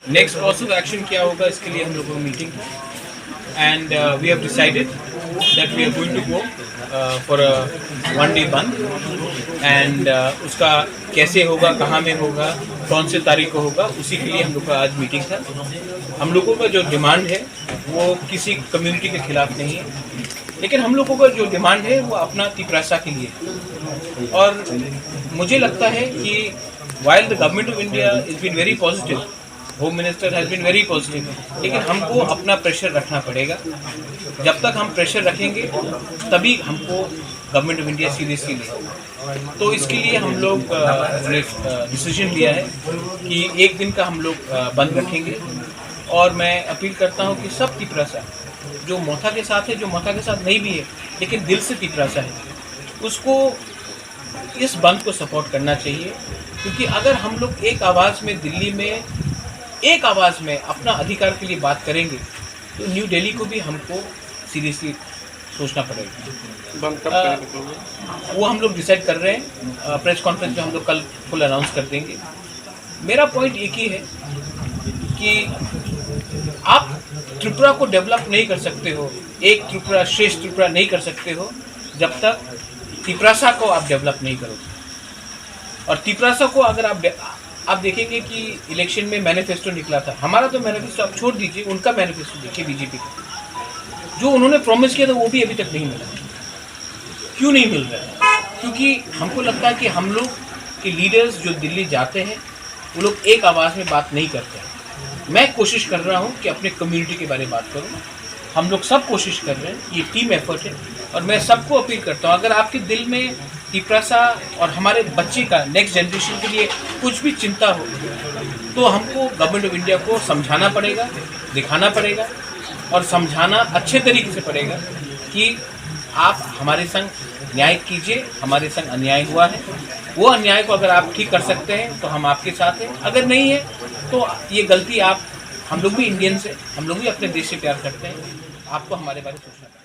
Next course of action क्या होगा, इसके लिए हम लोगों को मीटिंग है and we have decided that we are going to go for a 1 day bandh and उसका कैसे होगा, कहाँ में होगा, कौन से तारीख को होगा, उसी के लिए हम लोग का आज मीटिंग था। हम लोगों का जो डिमांड है वो किसी कम्युनिटी के खिलाफ नहीं है, लेकिन हम लोगों का जो डिमांड है वो अपना तिपरासा के लिए है। और मुझे लगता है कि while the government of India has been very positive, home minister has been very positive, लेकिन हमको अपना प्रेशर रखना पड़ेगा। जब तक हम प्रेशर रखेंगे तभी हमको गवर्नमेंट ऑफ इंडिया सीरियसली लेगा। तो इसके लिए हम लोग ने डिसीजन लिया है कि 1 दिन का हम लोग बंद रखेंगे। और मैं अपील करता हूँ कि सब तिपरासा जो मोथा के साथ है, जो मोथा के साथ नहीं भी है लेकिन दिल से तिपरासा है, उसको इस बंद को सपोर्ट करना चाहिए। क्योंकि अगर हम लोग एक आवाज़ में दिल्ली में एक आवाज़ में अपना अधिकार के लिए बात करेंगे तो न्यू दिल्ली को भी हमको सीरियसली सोचना पड़ेगा। बंद कब करेंगे वो हम लोग डिसाइड कर रहे हैं, प्रेस कॉन्फ्रेंस में हम लोग कल फुल अनाउंस कर देंगे। मेरा पॉइंट एक ही है कि आप त्रिपुरा को डेवलप नहीं कर सकते हो, एक त्रिपुरा श्रेष्ठ त्रिपुरा नहीं कर सकते हो जब तक तिपरासा को आप डेवलप नहीं करोगे। और तिपरासा को अगर आप देखेंगे कि इलेक्शन में मैनिफेस्टो निकला था, हमारा तो मैनिफेस्टो आप छोड़ दीजिए, उनका मैनिफेस्टो देखिए बीजेपी का, जो उन्होंने प्रॉमिस किया था वो भी अभी तक नहीं मिला। क्यों नहीं मिल रहा है? क्योंकि हमको लगता है कि हम लोग के लीडर्स जो दिल्ली जाते हैं वो लोग एक आवाज़ में बात नहीं करते हैं। मैं कोशिश कर रहा हूँ कि अपने कम्युनिटी के बारे में बात करूँ, हम लोग सब कोशिश कर रहे हैं, ये टीम एफर्ट है। और मैं सबको अपील करता हूँ, अगर आपके दिल में तिपरासा और हमारे बच्चे का नेक्स्ट जनरेशन के लिए कुछ भी चिंता हो तो हमको गवर्नमेंट ऑफ इंडिया को समझाना पड़ेगा, दिखाना पड़ेगा और समझाना अच्छे तरीके से पड़ेगा कि आप हमारे संग न्याय कीजिए, हमारे संग अन्याय हुआ है, वो अन्याय को अगर आप ठीक कर सकते हैं तो हम आपके साथ हैं, अगर नहीं है तो ये गलती हम लोग भी इंडियंस हैं, हम लोग भी अपने देश से प्यार करते हैं, आपको हमारे बारे में सोचना पड़ेगा।